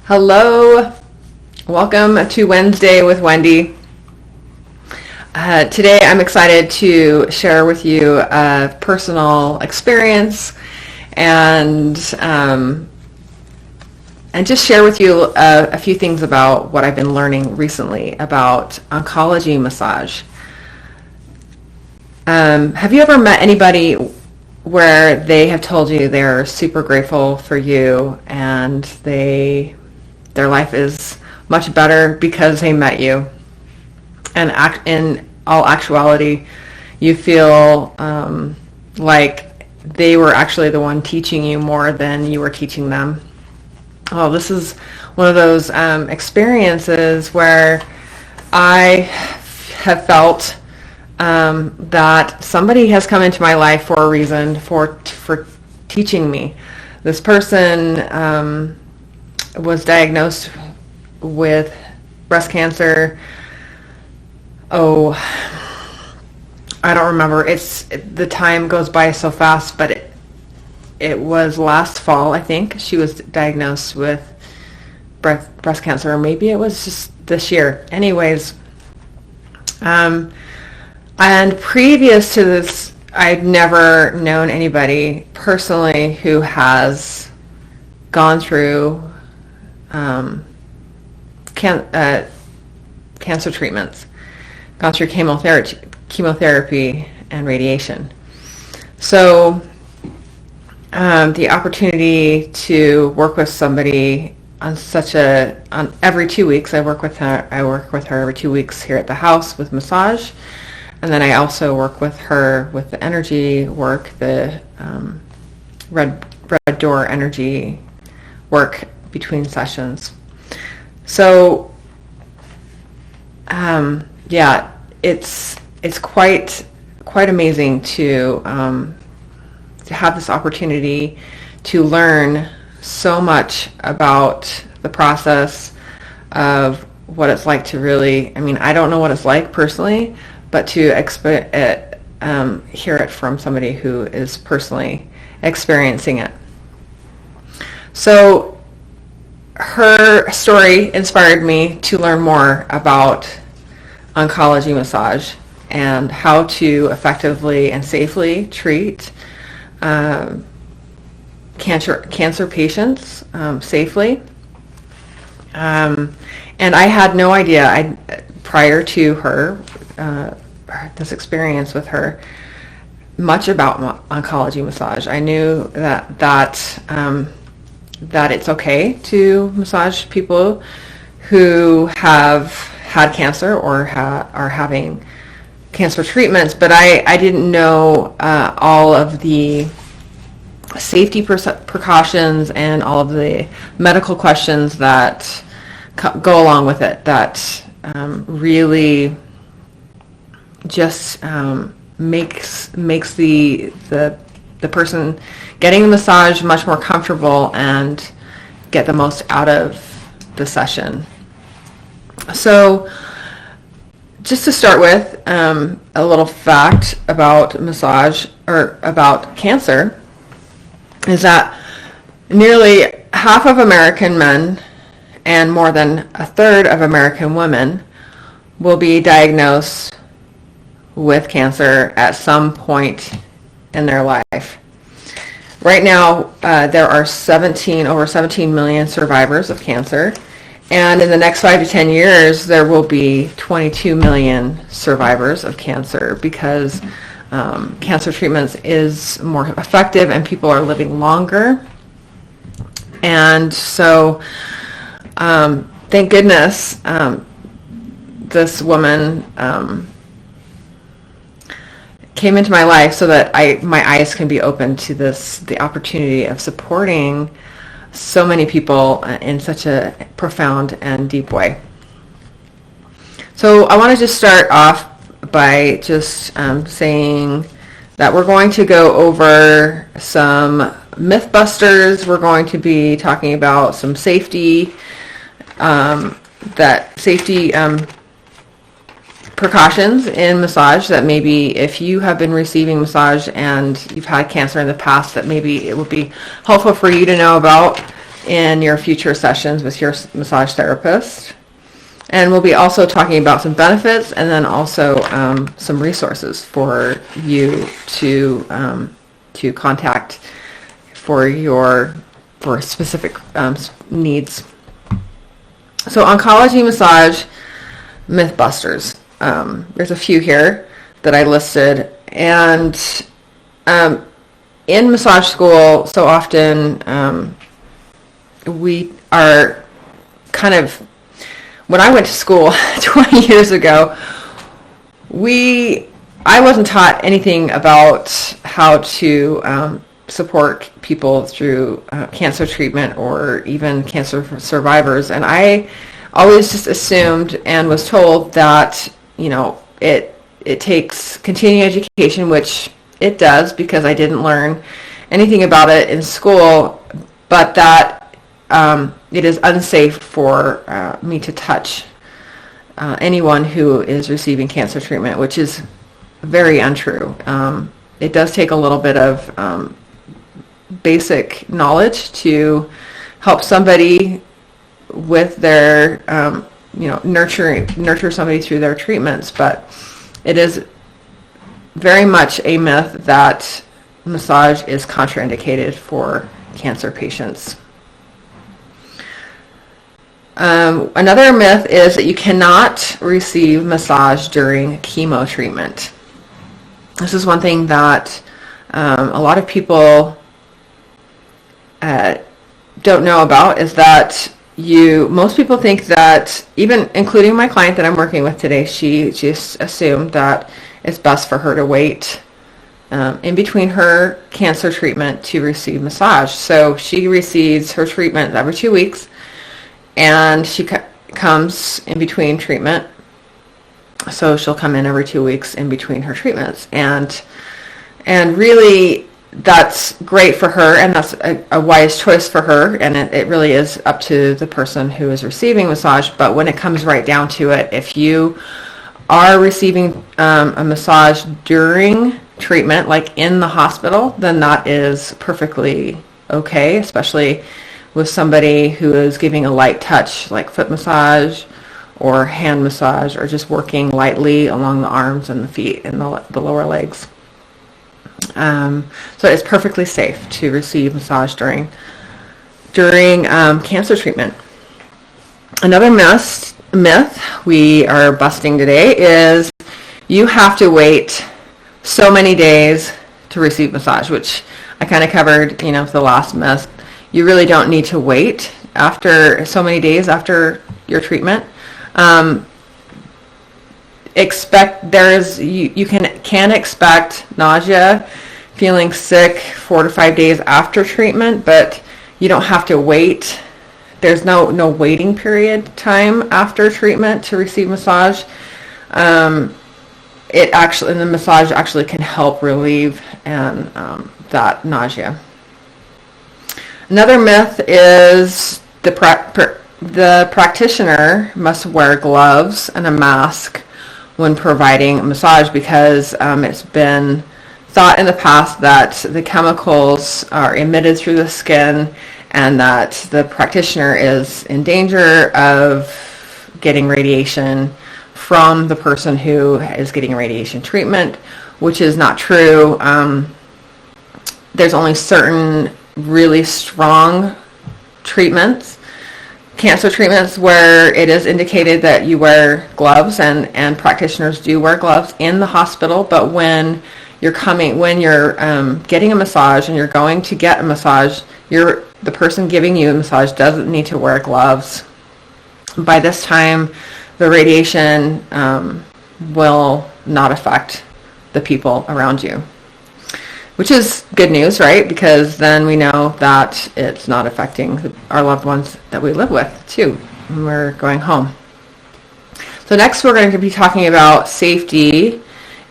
Hello, welcome to Wednesday with Wendy. Today I'm excited to share with you a personal experience and just share with you a few things about what I've been learning recently about oncology massage. Have you ever met anybody where they have told you they're super grateful for you and their life is much better because they met you, and in all actuality you feel like they were actually the one teaching you more than you were teaching them? Well, this is one of those experiences where I have felt that somebody has come into my life for a reason, for teaching me. This person was diagnosed with breast cancer. I don't remember. The time goes by so fast, but it was last fall, I think. She was diagnosed with breast cancer, or maybe it was just this year. Anyways, and previous to this, I'd never known anybody personally who has gone through cancer treatments, gone through chemotherapy and radiation. So the opportunity to work with somebody on every 2 weeks, I work with her every 2 weeks here at the house with massage. And then I also work with her with the energy work, the red door energy work between sessions. So, it's quite amazing to have this opportunity to learn so much about the process of what it's like to really. I mean, I don't know what it's like personally, but to hear it from somebody who is personally experiencing it. So her story inspired me to learn more about oncology massage and how to effectively and safely treat cancer patients safely. And I had no idea prior to her this experience with her much about oncology massage. I knew that it's okay to massage people who have had cancer or are having cancer treatments, but I didn't know all of the safety precautions and all of the medical questions that go along with it, that really just makes the person getting the massage much more comfortable and get the most out of the session. So just to start with, a little fact about massage, or about cancer, is that nearly half of American men and more than a third of American women will be diagnosed with cancer at some point in their life. Right now, there are over 17 million survivors of cancer, and in the next 5 to 10 years, there will be 22 million survivors of cancer, because cancer treatments is more effective and people are living longer. And so, thank goodness, this woman came into my life so that my eyes can be open to the opportunity of supporting so many people in such a profound and deep way. So I want to just start off by just saying that we're going to go over some myth busters. We're going to be talking about some safety precautions in massage, that maybe if you have been receiving massage and you've had cancer in the past, that maybe it would be helpful for you to know about in your future sessions with your massage therapist. And we'll be also talking about some benefits and then also some resources for you to contact for specific needs. So oncology massage mythbusters. There's a few here that I listed. And in massage school, so often we are kind of, when I went to school 20 years ago, I wasn't taught anything about how to support people through cancer treatment or even cancer survivors. And I always just assumed and was told that, it takes continuing education, which it does because I didn't learn anything about it in school, but that it is unsafe for me to touch anyone who is receiving cancer treatment, which is very untrue. It does take a little bit of basic knowledge to help somebody with their, nurture somebody through their treatments, but it is very much a myth that massage is contraindicated for cancer patients. Another myth is that you cannot receive massage during chemo treatment. This is one thing that a lot of people don't know about, is that most people think that, even including my client that I'm working with today, she just assumed that it's best for her to wait in between her cancer treatment to receive massage. So she receives her treatment every 2 weeks, and she comes in between treatment. So she'll come in every 2 weeks in between her treatments. And really, that's great for her, and that's a wise choice for her, and it really is up to the person who is receiving massage. But when it comes right down to it, if you are receiving a massage during treatment, like in the hospital, then that is perfectly okay, especially with somebody who is giving a light touch, like foot massage or hand massage, or just working lightly along the arms and the feet and the lower legs. So it's perfectly safe to receive massage during cancer treatment. Another myth we are busting today is you have to wait so many days to receive massage, which I kind of covered, the last myth. You really don't need to wait after so many days after your treatment. You can expect nausea, feeling sick 4 to 5 days after treatment, but you don't have to wait. There's no waiting period time after treatment to receive massage. The massage actually can help relieve that nausea. Another myth is the practitioner must wear gloves and a mask when providing a massage, because it's been thought in the past that the chemicals are emitted through the skin and that the practitioner is in danger of getting radiation from the person who is getting radiation treatment, which is not true. There's only certain really strong treatments, cancer treatments, where it is indicated that you wear gloves, and practitioners do wear gloves in the hospital. But when you're getting a massage and you're going to get a massage, the person giving you a massage doesn't need to wear gloves. By this time, the radiation will not affect the people around you, which is good news, right? Because then we know that it's not affecting our loved ones that we live with, too, when we're going home. So next we're going to be talking about safety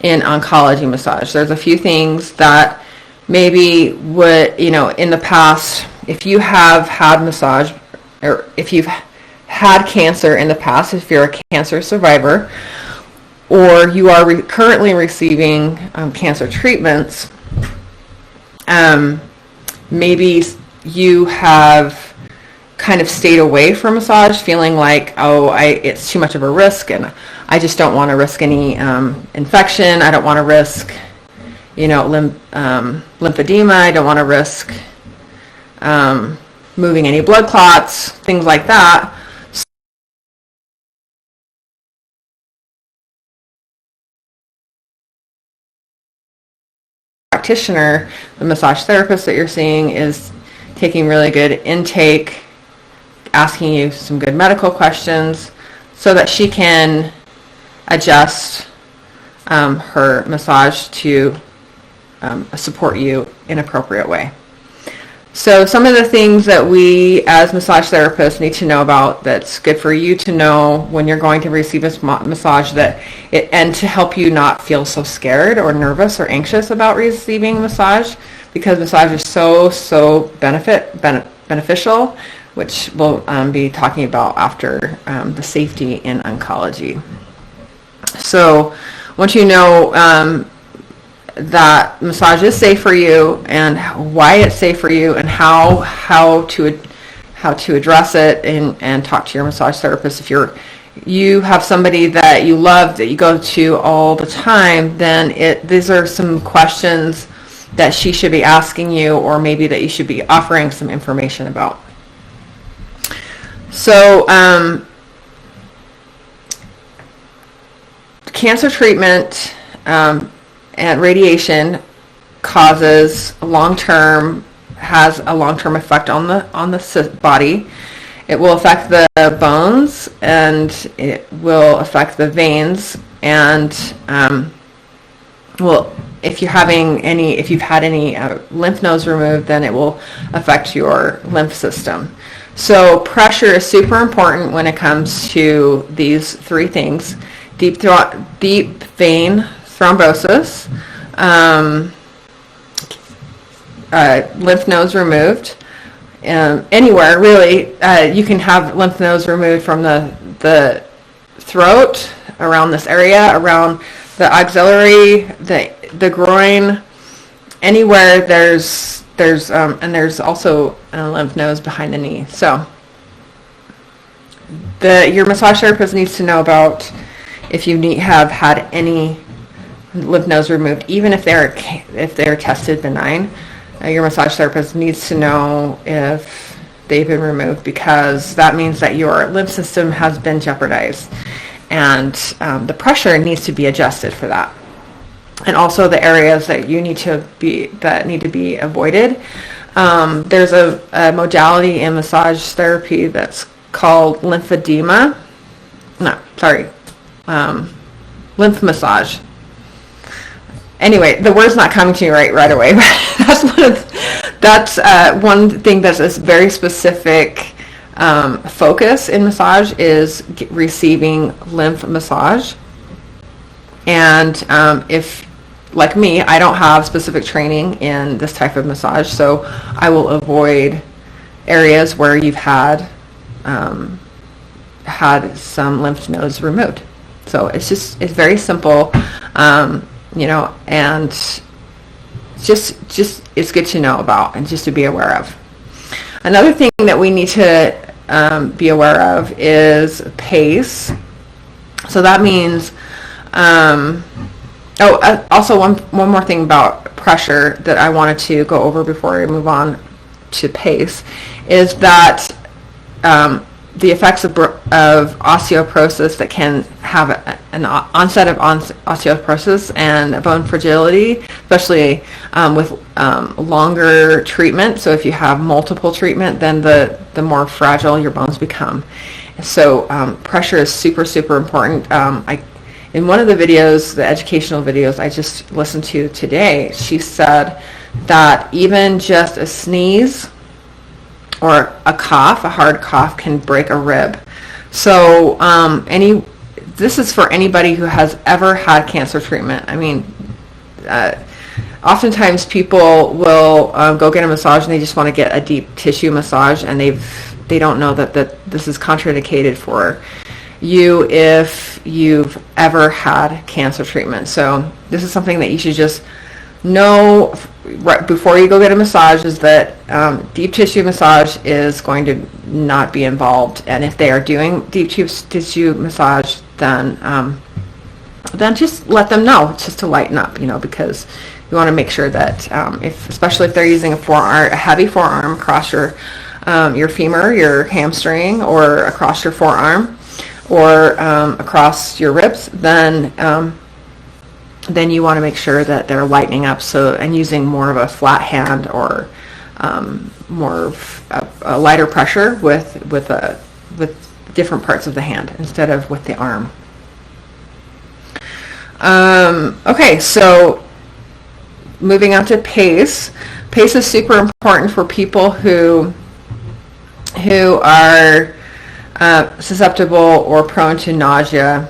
in oncology massage. There's a few things that maybe would, in the past, if you have had massage, or if you've had cancer in the past, if you're a cancer survivor, or you are currently receiving cancer treatments, maybe you have kind of stayed away from massage, feeling like, oh, it's too much of a risk, and I just don't want to risk any infection. I don't want to risk, lymphedema. I don't want to risk moving any blood clots, things like that. Practitioner, the massage therapist that you're seeing, is taking really good intake, asking you some good medical questions so that she can adjust her massage to support you in an appropriate way. So some of the things that we as massage therapists need to know about, that's good for you to know when you're going to receive a massage, and to help you not feel so scared or nervous or anxious about receiving a massage, because massage is so beneficial, which we'll be talking about after the safety in oncology. So once you know that massage is safe for you and why it's safe for you and how to address it, and talk to your massage therapist. If you have somebody that you love, that you go to all the time, then these are some questions that she should be asking you, or maybe that you should be offering some information about. So cancer treatment and radiation has a long-term effect on the body. It will affect the bones, and it will affect the veins, and if you've had any lymph nodes removed, then it will affect your lymph system. So pressure is super important when it comes to these three things: deep vein thrombosis, lymph nodes removed. Anywhere really, you can have lymph nodes removed from the throat, around this area, around the axillary, the groin, anywhere there's and there's also lymph nodes behind the knee. So your massage therapist needs to know about if you have had any lymph nodes removed, even if they're tested benign. Your massage therapist needs to know if they've been removed, because that means that your lymph system has been jeopardized, and the pressure needs to be adjusted for that. And also the areas that need to be avoided. There's a modality in massage therapy that's called lymph massage. Anyway, the word's not coming to me right away. That's one thing that's a very specific focus in massage, is receiving lymph massage. And if, like me, I don't have specific training in this type of massage, so I will avoid areas where you've had some lymph nodes removed. So it's very simple. And just it's good to know about, and just to be aware of. Another thing that we need to be aware of is pace. So that means, also one more thing about pressure that I wanted to go over before we move on to pace, is that the effects of osteoporosis, that can have an onset of osteoporosis and bone fragility, especially with longer treatment. So if you have multiple treatment, then the more fragile your bones become. So pressure is super important. In one of the videos, the educational videos I just listened to today, she said that even just a sneeze or a hard cough, can break a rib. So this is for anybody who has ever had cancer treatment. I mean, oftentimes people will go get a massage, and they just want to get a deep tissue massage, and they don't know that this is contraindicated for you if you've ever had cancer treatment. So this is something that you should just know right before you go get a massage is that deep tissue massage is going to not be involved. And if they are doing deep tissue massage, then just let them know. It's just to lighten up, because you want to make sure that especially if they're using a heavy forearm across your femur, your hamstring, or across your forearm, or across your ribs, then you want to make sure that they're lightening up, and using more of a flat hand, or more of a lighter pressure with different parts of the hand instead of with the arm. Okay, so moving on to pace. Pace is super important for people who are susceptible or prone to nausea.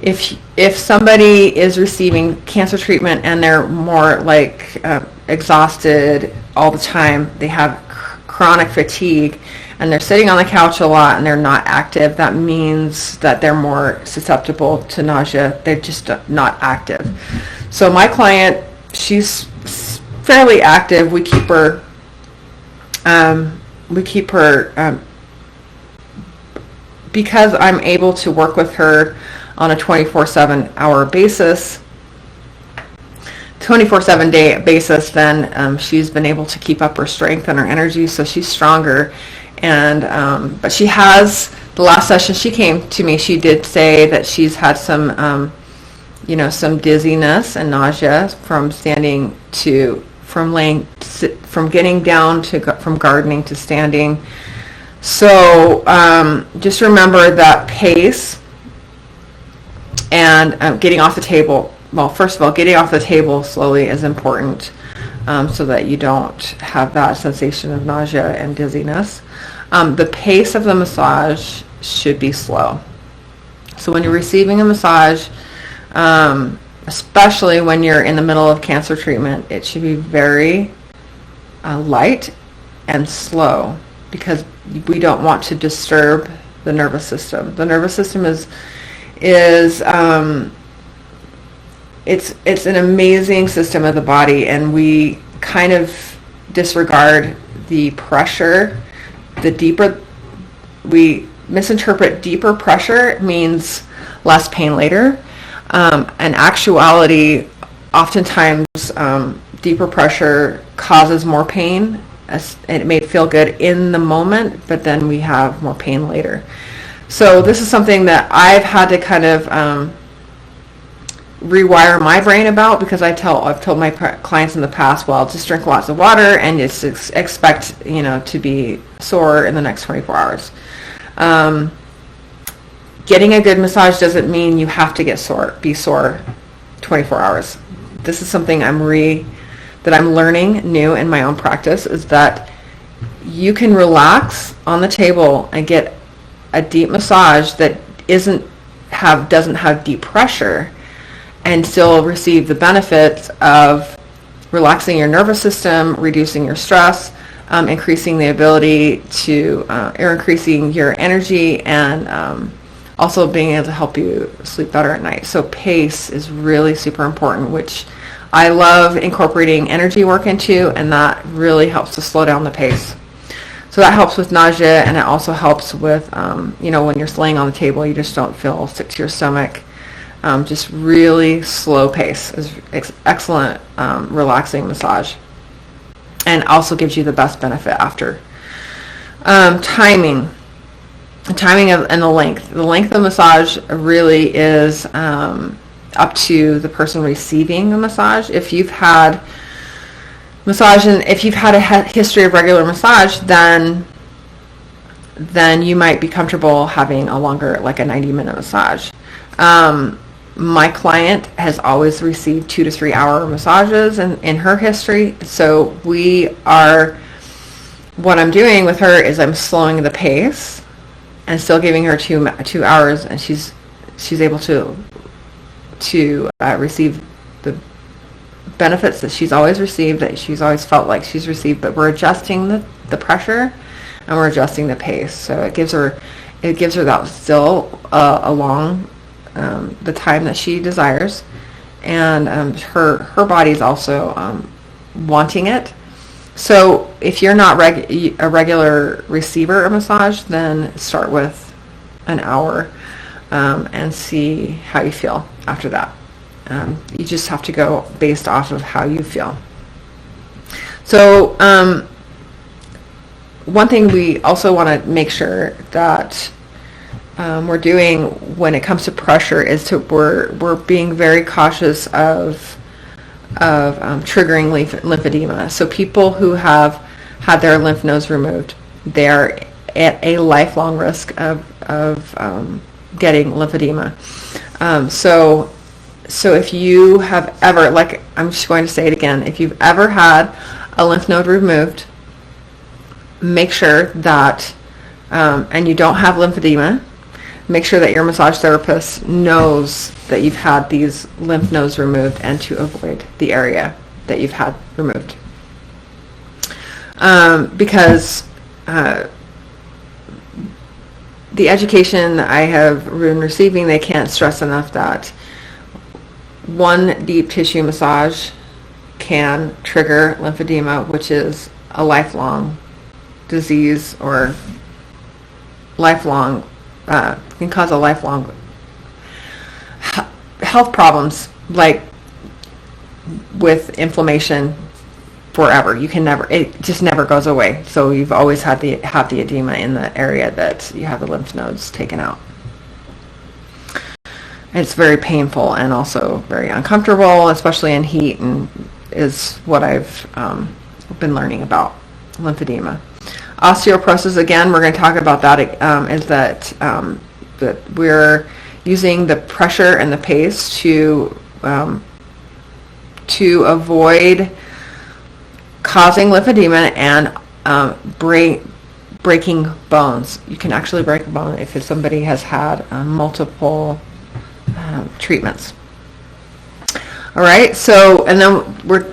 If somebody is receiving cancer treatment and they're more like exhausted all the time, they have chronic fatigue, and they're sitting on the couch a lot and they're not active, that means that they're more susceptible to nausea. They're just not active. So my client, she's fairly active. We keep her because I'm able to work with her on a 24/7 basis, 24/7 day basis, then she's been able to keep up her strength and her energy, so she's stronger. And but she has, the last session she came to me, she did say that she's had some some dizziness and nausea from getting down from gardening to standing. So just remember that pace and getting off the table. Well, first of all, getting off the table slowly is important, so that you don't have that sensation of nausea and dizziness. The pace of the massage should be slow. So when you're receiving a massage, especially when you're in the middle of cancer treatment, it should be very light and slow, because we don't want to disturb the nervous system. The nervous system is it's an amazing system of the body, and we kind of disregard the pressure. We misinterpret deeper pressure means less pain later. In actuality, oftentimes deeper pressure causes more pain. It may feel good in the moment, but then we have more pain later. So this is something that I've had to kind of rewire my brain about, because I've told my clients in the past, well, just drink lots of water and just expect to be sore in the next 24 hours. Getting a good massage doesn't mean you have to be sore 24 hours. This is something that I'm learning new in my own practice, is that you can relax on the table and get a deep massage that doesn't have deep pressure, and still receive the benefits of relaxing your nervous system, reducing your stress, increasing the ability to, or increasing your energy, and also being able to help you sleep better at night. So pace is really super important, which I love incorporating energy work into, and that really helps to slow down the pace. So that helps with nausea, and it also helps with, when you're laying on the table, you just don't feel sick to your stomach. Just really slow pace is excellent, relaxing massage, and also gives you the best benefit after. Timing and the length. The length of massage really is up to the person receiving the massage. If you've had massage and if you've had a history of regular massage, then you might be comfortable having a longer, like a 90-minute massage. My client has always received 2 to 3 hour massages in her history. So what I'm doing with her is I'm slowing the pace and still giving her 2 hours, and she's able to receive the benefits that she's always received, that she's always felt like she's received. But we're adjusting the pressure, and we're adjusting the pace. So it gives her that still along the time that she desires, and her body's also wanting it. So if you're not a regular receiver of massage, then start with an hour and see how you feel after that. You just have to go based off of how you feel. So one thing we also want to make sure that we're doing when it comes to pressure is we're being very cautious of triggering lymphedema. So people who have had their lymph nodes removed, they're at a lifelong risk of getting lymphedema. So if you have ever, like I'm just going to say it again, if you've ever had a lymph node removed, make sure that, and you don't have lymphedema, make sure that your massage therapist knows that you've had these lymph nodes removed and to avoid the area that you've had removed. Because the education I have been receiving, they can't stress enough that one deep tissue massage can trigger lymphedema, which is a lifelong disease or lifelong, can cause a lifelong health problems, like with inflammation forever. You can never, it just never goes away. So you've always had have the edema in the area that you have the lymph nodes taken out. It's very painful and also very uncomfortable, especially in heat, and is what I've been learning about lymphedema. Osteoporosis, again, we're going to talk about that, is that we're using the pressure and the pace to avoid causing lymphedema and breaking bones. You can actually break a bone if somebody has had multiple treatments. All right, so, and then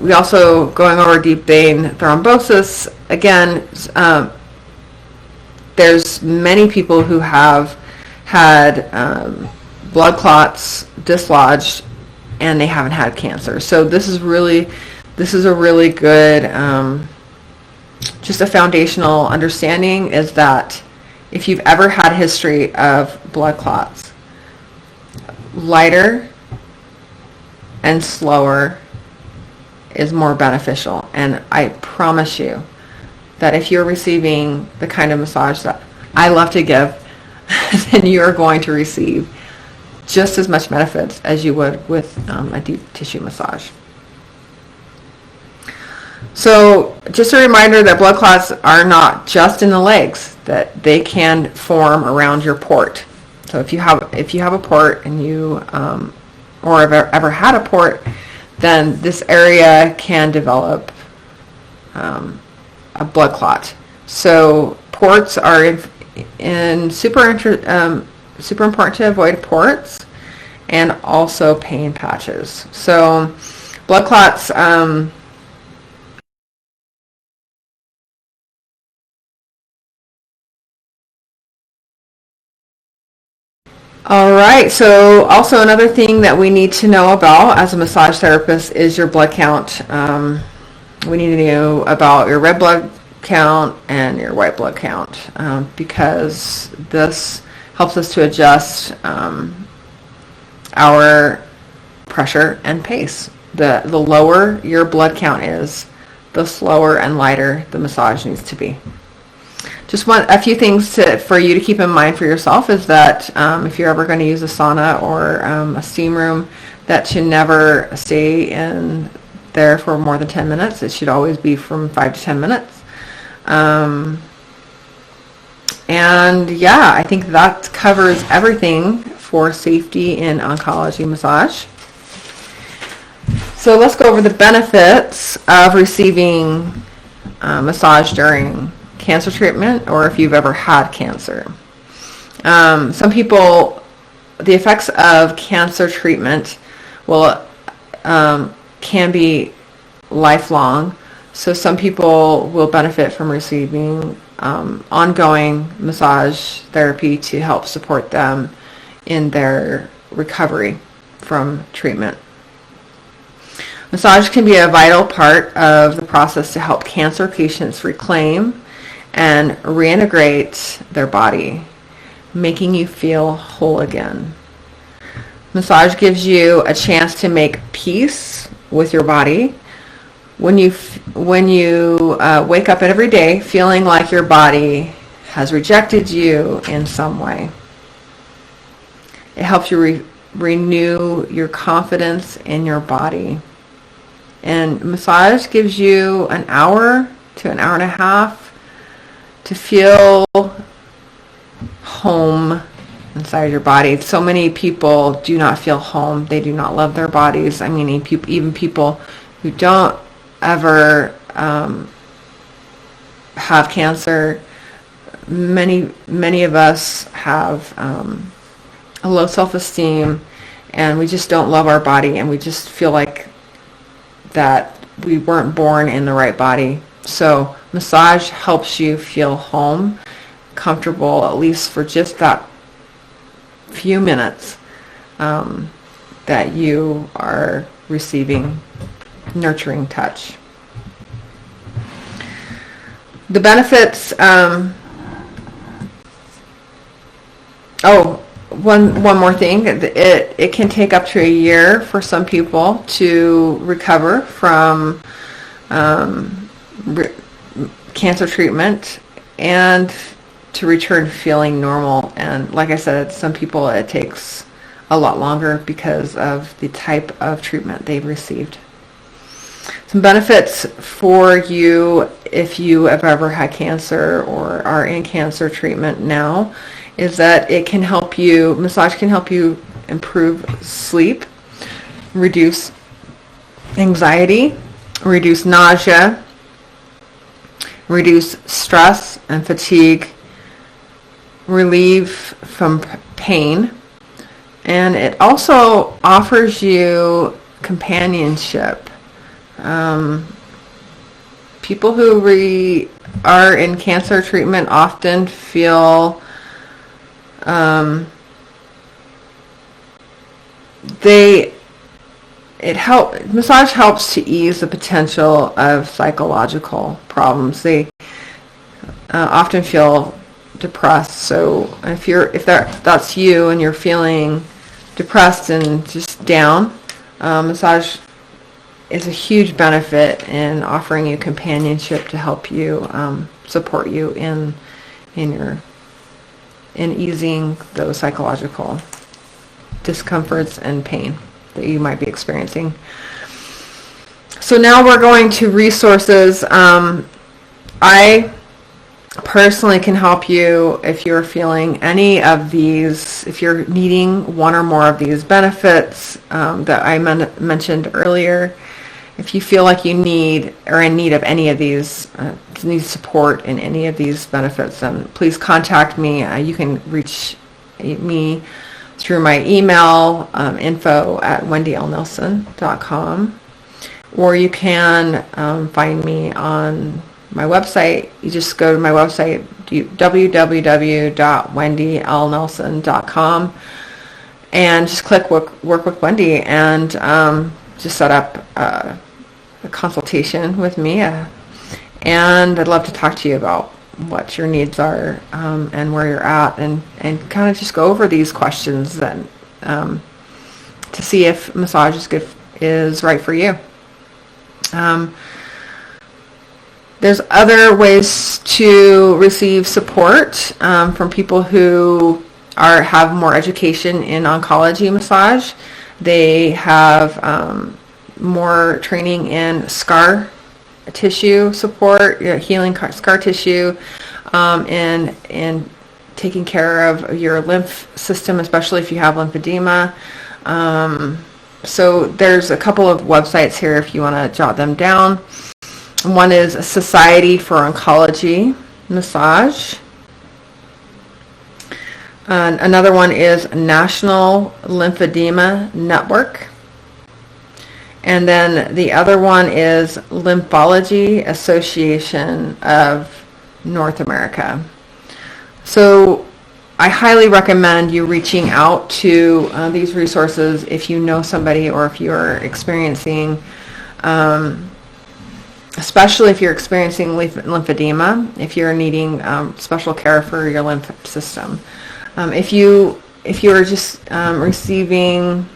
we also going over deep vein thrombosis. Again, there's many people who have had blood clots dislodged and they haven't had cancer. So this is a really good, just a foundational understanding, is that if you've ever had a history of blood clots, lighter and slower is more beneficial. And I promise you that if you're receiving the kind of massage that I love to give, then you're going to receive just as much benefits as you would with a deep tissue massage. So just a reminder that blood clots are not just in the legs, that they can form around your port. So if you have a port and you or have ever had a port, then this area can develop a blood clot. So ports are super important to avoid ports, and also pain patches. So blood clots. All right, so also another thing that we need to know about as a massage therapist is your blood count. We need to know about your red blood count and your white blood count, because this helps us to adjust our pressure and pace. The lower your blood count is, the slower and lighter the massage needs to be. Just a few things for you to keep in mind for yourself is that if you're ever going to use a sauna or a steam room, that should never stay in there for more than 10 minutes. It should always be from 5 to 10 minutes. And yeah, I think that covers everything for safety in oncology massage. So let's go over the benefits of receiving massage during cancer treatment, or if you've ever had cancer. Some people, the effects of cancer treatment can be lifelong. So some people will benefit from receiving ongoing massage therapy to help support them in their recovery from treatment. Massage can be a vital part of the process to help cancer patients reclaim and reintegrate their body, making you feel whole again. Massage gives you a chance to make peace with your body. When you wake up every day feeling like your body has rejected you in some way, it helps you renew your confidence in your body. And massage gives you an hour to an hour and a half to feel home inside your body. So many people do not feel home. They do not love their bodies. I mean, even people who don't ever have cancer, many of us have a low self-esteem, and we just don't love our body, and we just feel like that we weren't born in the right body. So massage helps you feel home, comfortable, at least for just that few minutes that you are receiving nurturing touch. The benefits, one more thing, it can take up to a year for some people to recover from cancer treatment and to return feeling normal. And like I said, some people it takes a lot longer because of the type of treatment they've received. Some benefits for you if you have ever had cancer or are in cancer treatment now is that it can help you, massage can help you improve sleep, reduce anxiety, reduce nausea, reduce stress and fatigue, relieve from pain, and it also offers you companionship. People who are in cancer treatment often feel massage helps to ease the potential of psychological problems. They often feel depressed. So if that's you and you're feeling depressed and just down, massage is a huge benefit in offering you companionship to help you support you in easing those psychological discomforts and pain that you might be experiencing. So now we're going to resources. I personally can help you if you're feeling any of these, if you're needing one or more of these benefits that I mentioned earlier. If you feel like you need or in need of any of these, need support in any of these benefits, then please contact me. You can reach me through my email, info@wendylnelson.com, or you can find me on my website. You just go to my website, www.wendylnelson.com, and just click work with Wendy, and just set up a consultation with me, and I'd love to talk to you about what your needs are and where you're at, and kind of just go over these questions then to see if massage is right for you. There's other ways to receive support from people who have more education in oncology massage. They have more training in scar tissue support, healing scar tissue, and taking care of your lymph system, especially if you have lymphedema. So there's a couple of websites here if you want to jot them down. One is Society for Oncology Massage. Another one is National Lymphedema Network. And then the other one is Lymphology Association of North America. So I highly recommend you reaching out to these resources if you know somebody or if you're experiencing especially if you're experiencing lymphedema, if you're needing special care for your lymph system. If you are just receiving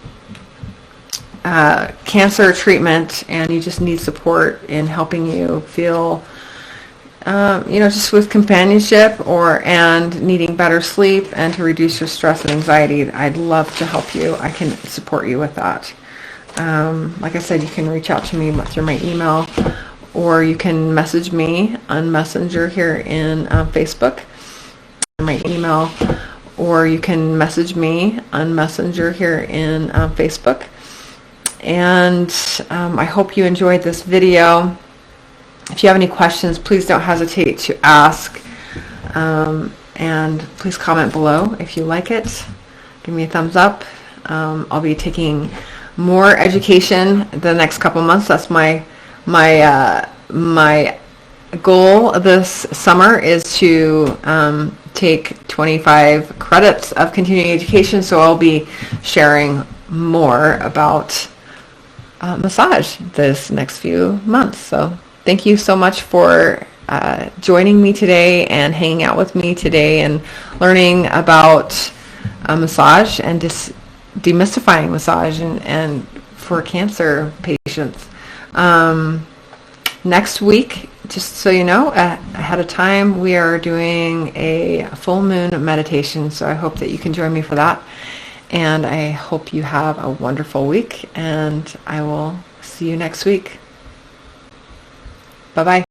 cancer treatment and you just need support in helping you feel, just with companionship and needing better sleep and to reduce your stress and anxiety, I'd love to help you. I can support you with that. Like I said, you can reach out to me through my email, or you can message me on Messenger here in Facebook. My email, or you can message me on Messenger here in Facebook. And I hope you enjoyed this video. If you have any questions, please don't hesitate to ask. And please comment below if you like it. Give me a thumbs up. I'll be taking more education the next couple months. That's my goal this summer, is to take 25 credits of continuing education. So I'll be sharing more about massage this next few months. So thank you so much for joining me today and hanging out with me today and learning about massage and demystifying massage and for cancer patients. Next week, just so you know, ahead of time, we are doing a full moon meditation, so I hope that you can join me for that. And I hope you have a wonderful week, and I will see you next week. Bye-bye.